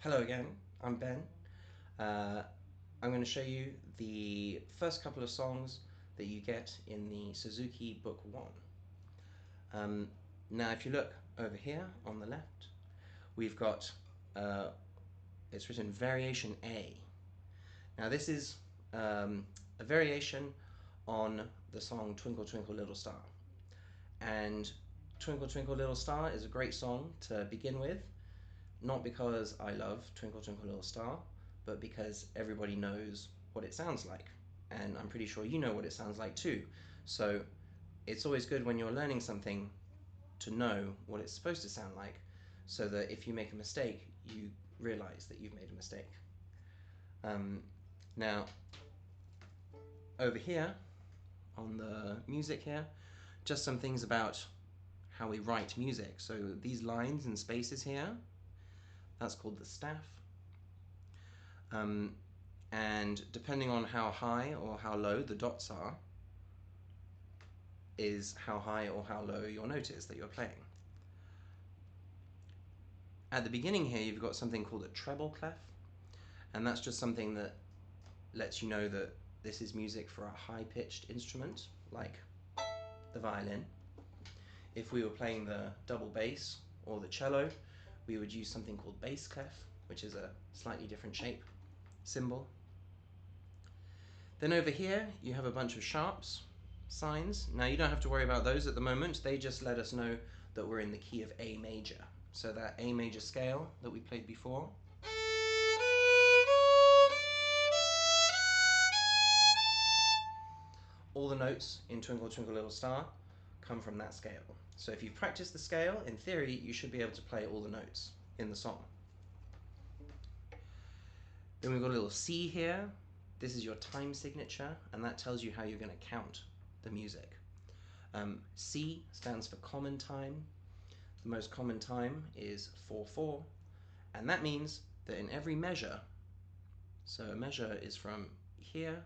Hello again, I'm Ben. Uh, I'm going to show you the first couple of songs that you get in the Suzuki Book 1. Now if you look over here on the left, we've got, it's written Variation A. Now this is a variation on the song Twinkle Twinkle Little Star. And Twinkle Twinkle Little Star is a great song to begin with, not because I love Twinkle Twinkle Little Star, but because everybody knows what it sounds like. And I'm pretty sure you know what it sounds like too. So it's always good when you're learning something to know what it's supposed to sound like, so that if you make a mistake, you realize that you've made a mistake. Now, over here, on the music here, just some things about how we write music. So these lines and spaces here, that's called the staff. And depending on how high or how low the dots are, is how high or how low your note is that you're playing. At the beginning here, you've got something called a treble clef, and that's just something that lets you know that this is music for a high-pitched instrument, like the violin. If we were playing the double bass or the cello, we would use something called bass clef, which is a slightly different shape symbol. Then over here, you have a bunch of sharps, signs. Now you don't have to worry about those at the moment. They just let us know that we're in the key of A major. So that A major scale that we played before. All the notes in Twinkle Twinkle Little Star come from that scale. So if you've practiced the scale, in theory, you should be able to play all the notes in the song. Then we've got a little C here. This is your time signature, and that tells you how you're going to count the music. C stands for common time. The most common time is 4/4, and that means that in every measure, so a measure is from here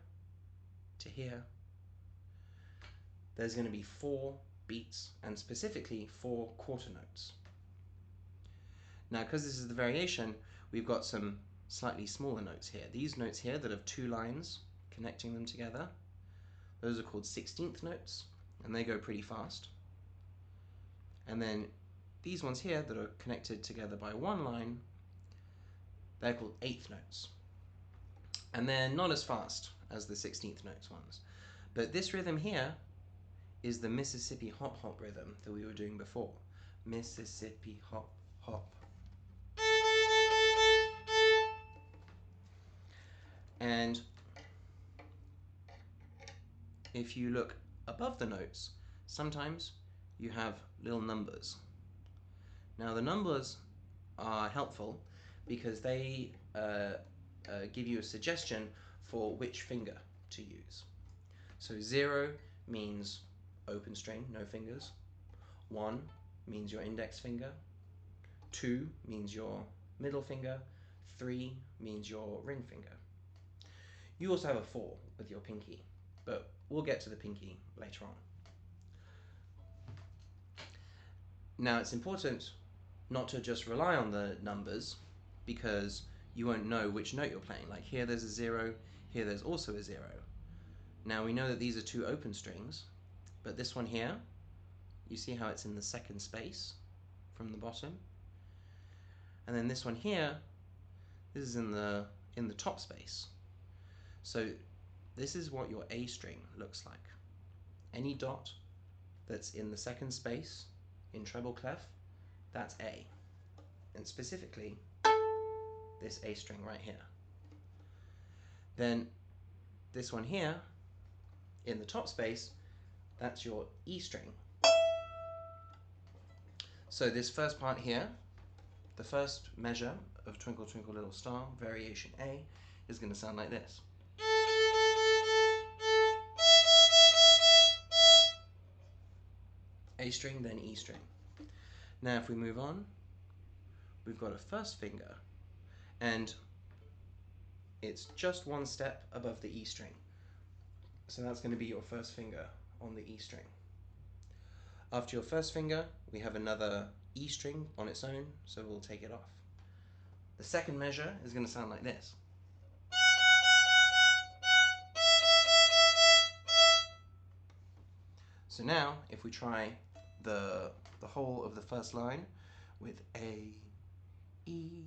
to here, there's going to be 4 beats, and specifically 4 quarter notes. Now, because this is the variation, we've got some slightly smaller notes here. These notes here that have 2 lines connecting them together, those are called 16th notes, and they go pretty fast. And then these ones here that are connected together by 1 line, they're called 8th notes. And they're not as fast as the 16th notes ones. But this rhythm here is the Mississippi hop hop rhythm that we were doing before. Mississippi hop hop. And if you look above the notes, sometimes you have little numbers. Now the numbers are helpful because they give you a suggestion for which finger to use. So 0 means open string, no fingers. 1 means your index finger. 2 means your middle finger. 3 means your ring finger. You also have a 4 with your pinky, but we'll get to the pinky later on. Now it's important not to just rely on the numbers, because you won't know which note you're playing. Like here there's a 0, here there's also a 0. Now we know that these are 2 open strings, but this one here, you see how it's in the second space from the bottom? And then this one here, this is in the top space. So this is what your A string looks like. Any dot that's in the second space in treble clef, that's A. And specifically, this A string right here. Then this one here, in the top space, that's your E string. So this first part here, the first measure of Twinkle Twinkle Little Star, variation A, is going to sound like this. A string, then E string. Now if we move on, we've got a first finger, and it's just 1 step above the E string. So that's going to be your first finger on the E string. After your first finger, we have another E string on its own, so we'll take it off. The second measure is going to sound like this. So now, if we try the whole of the first line with A, E,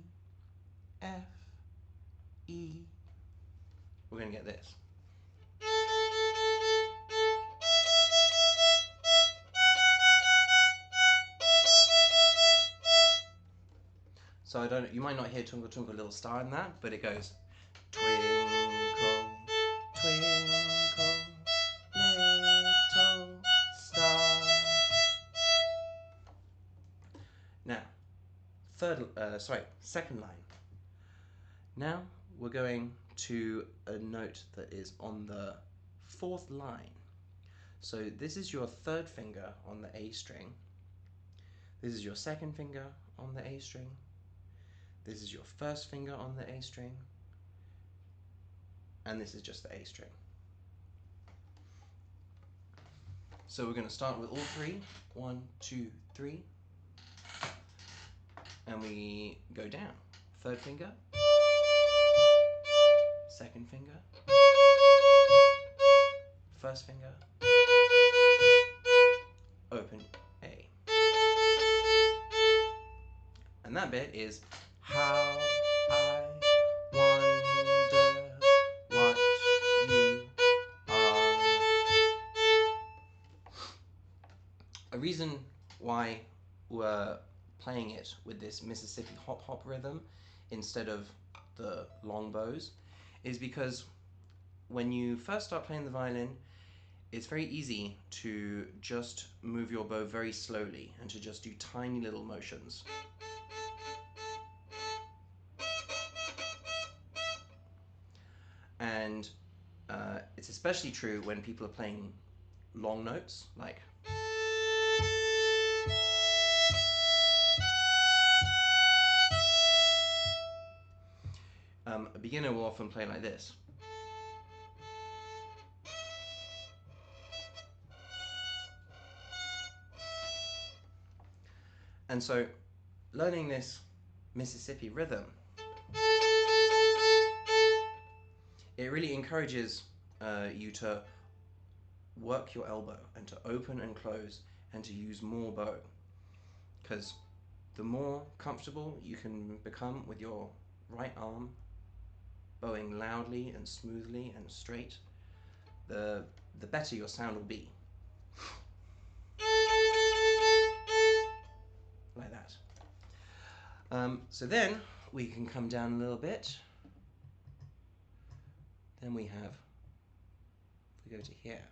F, E, we're going to get this. So you might not hear Twinkle Twinkle Little Star in that, but it goes twinkle, twinkle, little star. Now, second line. Now we're going to a note that is on the fourth line. So this is your third finger on the A string. This is your second finger on the A string. This is your first finger on the A string. And this is just the A string. So we're going to start with all three. 1, 2, 3. And we go down. Third finger. Second finger. First finger. Open A. And that bit is how I wonder what you are. A reason why we're playing it with this Mississippi hop hop rhythm instead of the long bows is because when you first start playing the violin, it's very easy to just move your bow very slowly and to just do tiny little motions. And it's especially true when people are playing long notes, like a beginner will often play like this. And so learning this Mississippi rhythm, it really encourages you to work your elbow and to open and close and to use more bow, because the more comfortable you can become with your right arm bowing loudly and smoothly and straight, the better your sound will be. Like that. So then we can come down a little bit. Then we have, if we go to here,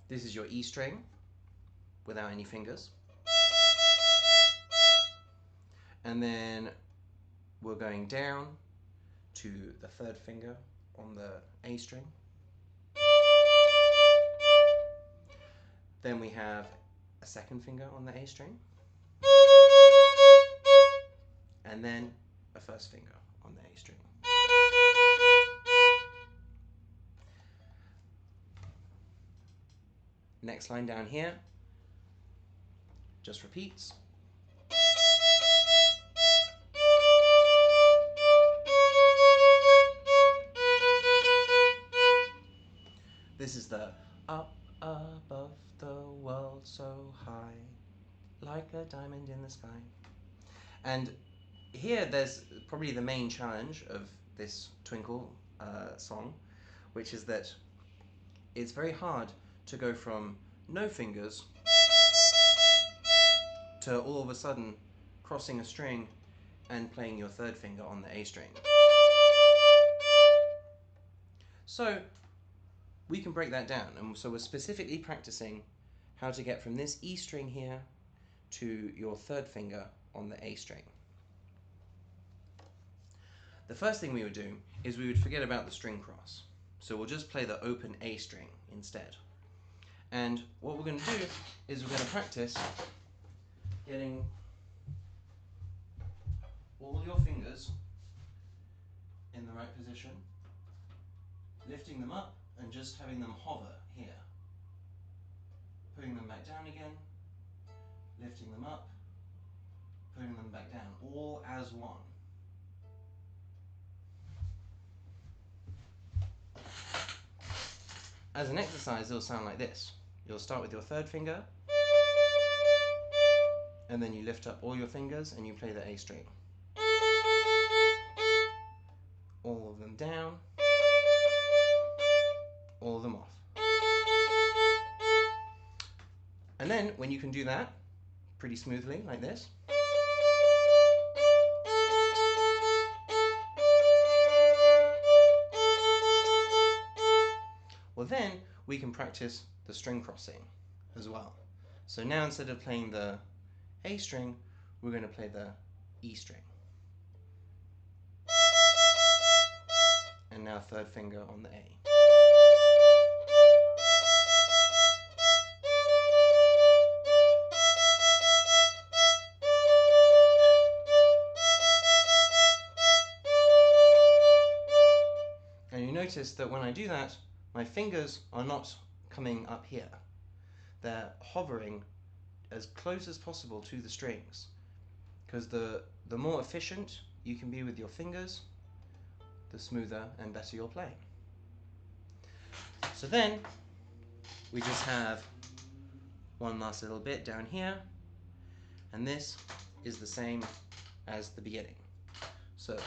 this is your E string without any fingers. And then we're going down to the third finger on the A string. Then we have a second finger on the A string. And then a first finger on the A string. Next line down here just repeats. This is the up above the world so high, like a diamond in the sky. And here there's probably the main challenge of this Twinkle song, which is that it's very hard to go from no fingers to all of a sudden crossing a string and playing your third finger on the A string. So we can break that down, and so we're specifically practicing how to get from this E string here to your third finger on the A string. The first thing we would do is we would forget about the string cross. So we'll just play the open A string instead. And what we're going to do is we're going to practice getting all your fingers in the right position, lifting them up and just having them hover here. Putting them back down again, lifting them up, putting them back down, all as one. As an exercise, it'll sound like this. You'll start with your third finger, and then you lift up all your fingers and you play the A string. All of them down, all of them off. And then, when you can do that pretty smoothly, like this, well then, we can practice the string crossing as well. So now instead of playing the A string, we're going to play the E string. And now third finger on the A. And you notice that when I do that, my fingers are not coming up here. They're hovering as close as possible to the strings, because the more efficient you can be with your fingers, the smoother and better you're playing. So then we just have one last little bit down here, and this is the same as the beginning. So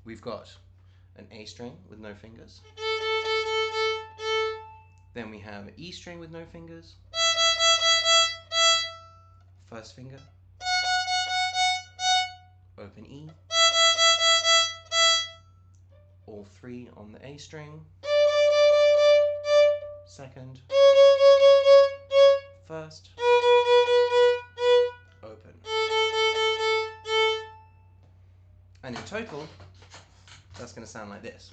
we've got an A string with no fingers, then we have an E string with no fingers, first finger, open E, all three on the A string, second, first, open. And in total, that's going to sound like this.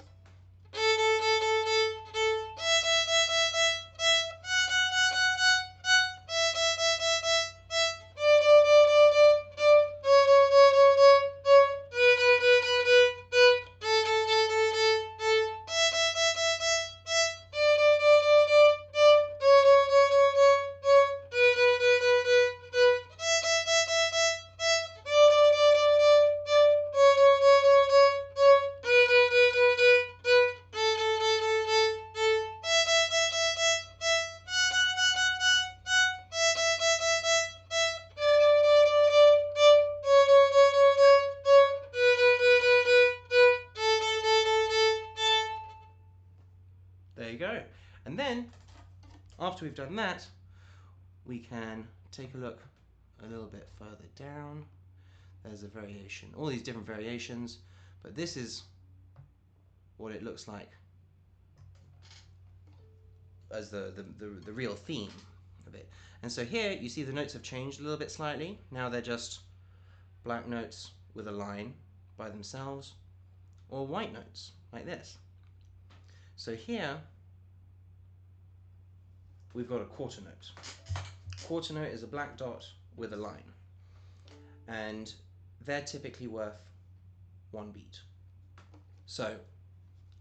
There you go. And then, after we've done that, we can take a look a little bit further down. There's a variation, all these different variations, but this is what it looks like as the real theme of it. And so here you see the notes have changed a little bit slightly. Now they're just black notes with a line by themselves, or white notes like this. So here we've got a quarter note. Quarter note is a black dot with a line, and they're typically worth one beat. So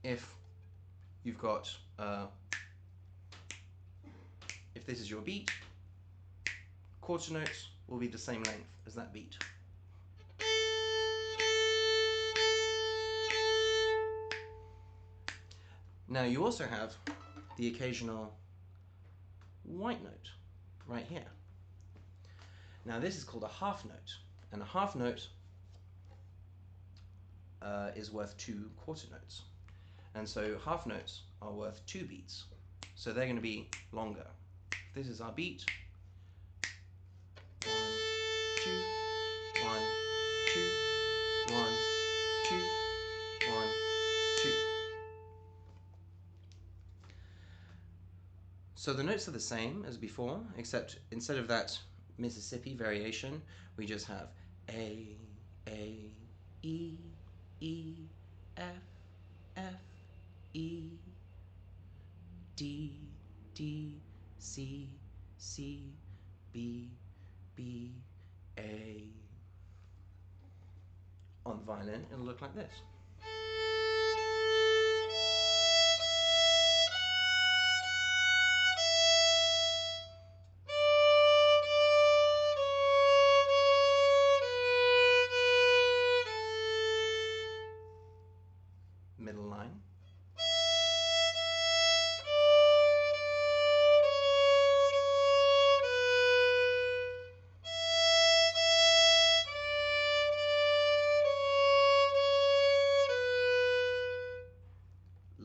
if you've got if this is your beat, quarter notes will be the same length as that beat. Now you also have the occasional white note right here. Now this is called a half note, and a half note is worth 2 quarter notes. And so half notes are worth 2 beats. So they're going to be longer. This is our beat. 1, 2, 1, 2, 1, 2, 1, 2. So the notes are the same as before, except instead of that Mississippi variation, we just have A, E, E, F, F, E, D, D, C, C, B, B, A. On the violin, it'll look like this.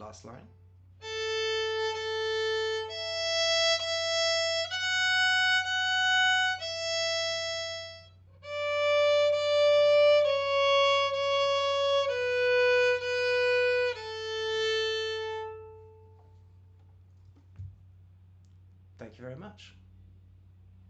last line. Thank you very much.